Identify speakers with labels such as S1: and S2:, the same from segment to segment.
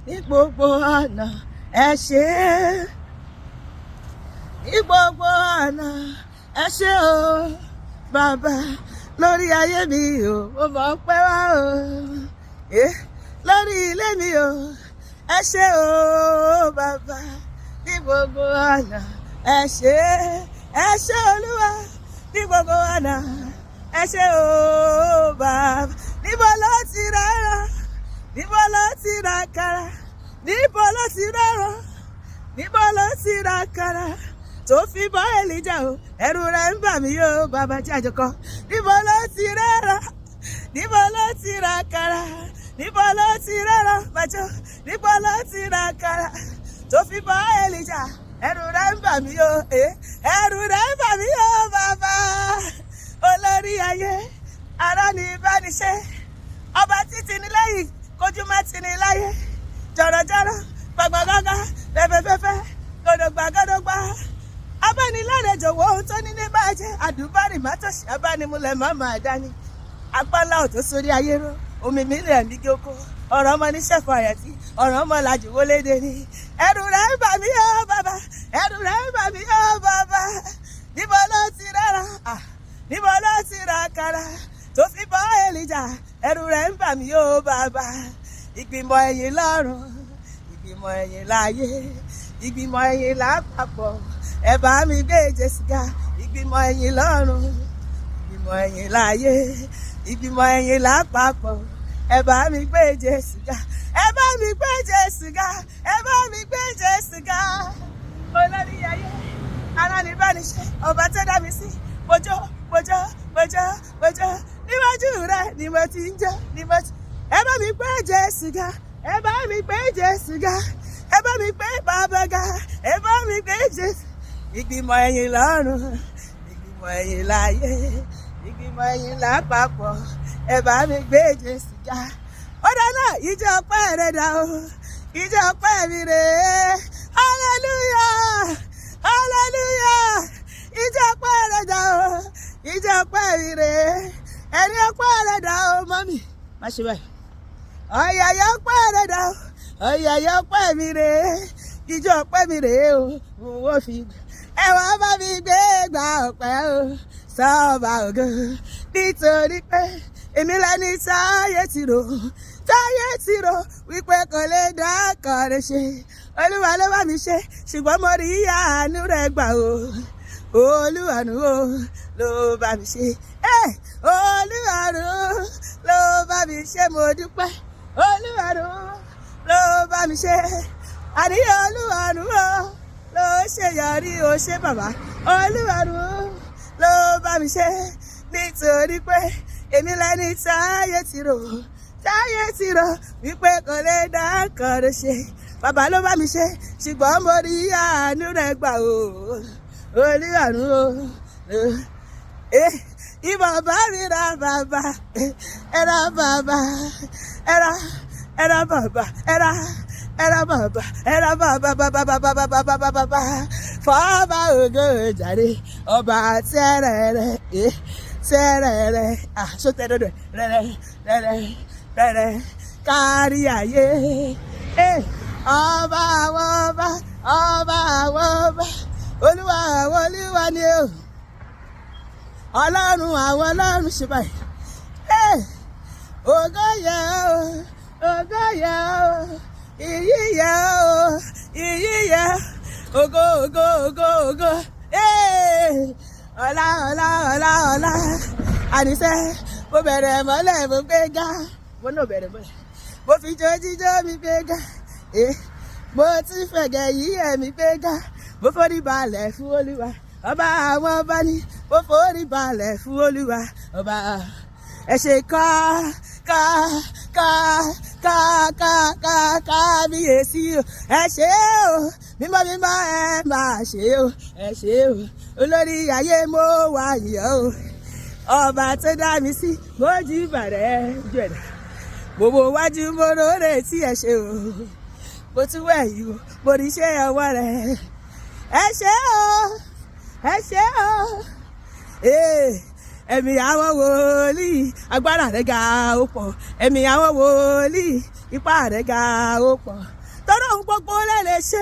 S1: ní gbogbo ọ̀nà ẹ ṣé, ní gbogbo ọ̀nà ẹ ṣé o bàbá, lórí ayé mi o mo mọ̀ pé wá o, lórí ilé mi o ẹ ṣé o bàbá, ní gbogbo ọ̀nà ẹ ṣé olúwa, ní gbogbo ọ̀nà ẹ ṣé o bàbá. Níbo ló ti rárá, níbo ló ti ra kàrà, níbo ló ti rárá, níbo ló ti ra kàrà tó fi bọ́ Èlíjà o, ẹ̀rù rẹ̀ ń bà mí o bàbá tí àjọkọ. Níbo ló ti rárá, níbo ló ti ra kàrà, níbo ló ti rárá bàjọ́, níbo ló ti ra kàrà tó fi bọ́ Èlíjà, ẹ̀rù rẹ̀ ń bà mí o, ẹ̀rù rẹ̀ ń bà mí o bàbá. Olórí ayé, ará ni ìbániṣe, ọba títí ní lẹ́yìn, kojú má ti ní láyé, jọ̀rọ̀jọ̀rọ̀ gbàgbàgbàgbà fẹ́fẹ́fẹ́fẹ́ gòdògbàgòdògbà, abánilárẹ̀jọ̀ wo ohun tó ní ní bàjẹ́, àdúbárì mátòṣì abánimúlẹ̀ mọ́mọ́ àdáni, apálá òtó sórí ayé ró, omi mílíọ̀nù ní gòkó, ọ̀rọ̀ ọmọ níṣẹ́ fàyàtì, ọ̀rọ̀ ọmọ làjù wọlédè ni. Ẹ̀rù rẹ̀ ń bà mí o bàbá, ẹ̀rù rẹ̀ ń bà mí o bàbá. Níbo ló ti rárá, níbo ló ti ra kàrà tó fi bọ́ Èlíjà, ẹ̀rù rẹ̀ ń bà mí o bàbá. Ìgbìmọ̀ ẹ̀yìn lọ́run, ìgbìmọ̀ ẹ̀yìn láyé, ìgbìmọ̀ ẹ̀yìn lápapọ̀, ẹ bá mi gbé Jésù ga. Ìgbìmọ̀ ẹ̀yìn lọ́run, ìgbìmọ̀ ẹ̀yìn láyé, ìgbìmọ̀ ẹ̀yìn lápapọ̀, ẹ bá mi gbé Jésù ga, ẹ bá mi gbé Jésù ga, ẹ bá mi gbé Jésù ga. Olórí ayé, ará ni ìbániṣe, ọba tó dá mi sí, bójó níwájú rẹ ni mo ti ń jẹ́, ni mo ti. Ẹ bá mi gbé Jésù ga, ẹ bá mi gbé Jésù ga, ẹ bá mi gbé bàbá ga, ẹ bá mi gbé Jésù. Ìgbìmọ̀ ẹ̀yìn lọ́run, ìgbìmọ̀ ẹ̀yìn láyé, ìgbìmọ̀ ẹ̀yìn lápapọ̀, ẹ bá mi gbé Jésù ga. Ó dáná ìjọ ọpẹ́ rẹ̀ dà o, ìjọ ọpẹ́ mi rè é, hallelujah, hallelujah, ìjọ ọpẹ́ rẹ̀ dà o, ìjọ ọpẹ́ mi rè é, ẹ̀rí ọpẹ́ rẹ̀ dà o mọ́mì, má ṣe báyìí. Ọ̀yàyà ọpẹ́ rẹ̀ dà o, ọ̀yàyà ọpẹ́ mi rè é, ìjọ ọpẹ́ mi rè é o, mo fi ẹ wá bá mi gbé gba ọpẹ́ o, sọ́ọ̀bà ògo, nítorí pé èmi lẹni táyé ti rò wípé kò lè dá kọ̀ọ̀rẹ́ ṣe. Olúwa ló bá mi ṣe, ṣùgbọ́n mo rí àánú rẹ̀ gbà o. Olúwarù o ló bá mi ṣe, Olúwarù ló bá mi ṣe, mo dúpẹ́. Olúwarù ló bá mi ṣe, àní Olúwarù o ló ṣe yọrí o ṣe bàbá. Olúwarù ló bá mi ṣe, nítorí pé èmi lẹni táyé ti rò wípé kò lè dá kọ̀ọ̀rẹ́ ṣe. Bàbá ló bá mi ṣe, ṣùgbọ́n mo rí àánú rẹ̀ gbà o. Olúwarù o, ìbọn bá mi ra bàbá, ẹ ra bàbá, ẹ ra bàbá, ẹ ra bàbá, ẹ ra bàbá, fọ́ọ̀bà ògo jàre, ọba tẹ́rẹ̀ẹ́rẹ́, ṣó tẹ́rẹ̀ẹ́rẹ́, rẹ̀rẹ̀ kárí ayé, ọba àwọn ọba, ọba àwọn ọba, olúwa àwọn olúwa ni o, ọlọ́run àwọn ọlọ́run ṣe báyìí. Ògo yẹ o, ògo yẹ o, ìyìn yẹ o, ìyìn yẹ, ògo ògo ògo ògo, ọlá ọlá ọlá ọlá. Àníṣe mo bẹ̀rẹ̀ mọ́lẹ̀ mo gbé ga, mo náà bẹ̀rẹ̀ mọ́lẹ̀, mo fi jó jíjó mi gbé ga, mo ti fẹ̀gẹ̀ yí ẹ̀mí gbé ga, mo forí balẹ̀ fún Olúwa, ọba àwọn ọba ni, mo forí balẹ̀ fún Olúwa ọba. Ẹ ṣe kábíyèsí o, ẹ ṣe o, mímọ́ mímọ́ ẹ máa ṣe o, ẹ ṣe o, olórí ayé mo wá yọ̀ o, ọba tó dá mi sí, mo jí bàrẹ̀ jù ẹ̀dá, gbogbo wájú mo lóore tí ẹ ṣe o, mo tún wẹ̀ yìí o, mo rí iṣẹ́ ọwọ́ rẹ̀, ẹ ṣe o, ẹ ṣe o, ẹ̀mí àwọn wòlíì agbára rẹ̀ ga ó pọ̀ ẹ̀mí àwọn wòlíì ipá rẹ̀ ga ó pọ̀ tọ́rọ ohun gbogbo lẹ́lẹ̀ ṣe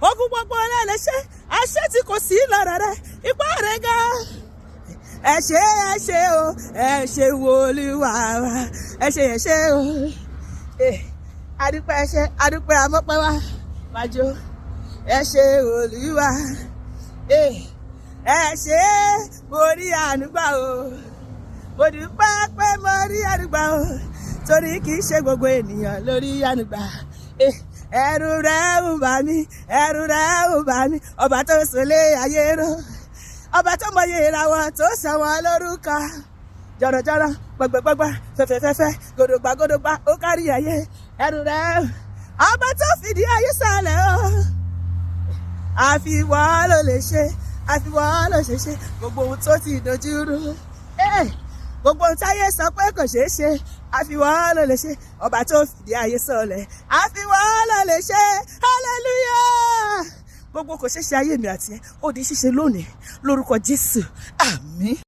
S1: ogun gbogbo lẹ́lẹ̀ ṣe àṣẹ tí kò sí lára rẹ̀ ipá rẹ̀ ga ẹ ṣé o ẹ ṣé wòlíì wá ẹ ṣé o adúpẹ́ ẹṣẹ́ adúpẹ́ amọ́pẹ́ wá wájú ẹ ṣé wòlíì wá ẹ ṣé mo rí ànúgbà o mo dúpẹ́ pé mo rí ànúgbà o torí kì í ṣe gbogbo ènìyàn lórí ànúgbà ẹ̀rù rẹ̀ ń bà mí ẹ̀rù rẹ̀ ń bà mí ọba tó sọlé ayé rọ ọba tó mọyì ìràwọ̀ tó sọ wọn lórúkọ jọ̀rọ̀jọ̀rọ̀ gbọ̀gbọ̀gbọ̀gbọ̀ fẹ́fẹ́fẹ́fẹ́ gòdògbà ó kárí ayé ẹ̀rù rẹ̀ ọba tó fìdí ayé sálẹ̀ o àfiwọ́ ló lè ṣe àfiwọ́ ló ṣe ṣe gbogbo ohun tó ti dojú rú gbogbo ohun táyé sọ pé kò ṣeé ṣe àfiwọ́ ló lè ṣe ọba tó fìdí ayé sọlẹ̀ àfiwọ́ ló lè ṣe hallelujah gbogbo kò ṣeé ṣe ayé mi àti ẹ ó di ṣíṣe lónìí lórúkọ Jésù àmín.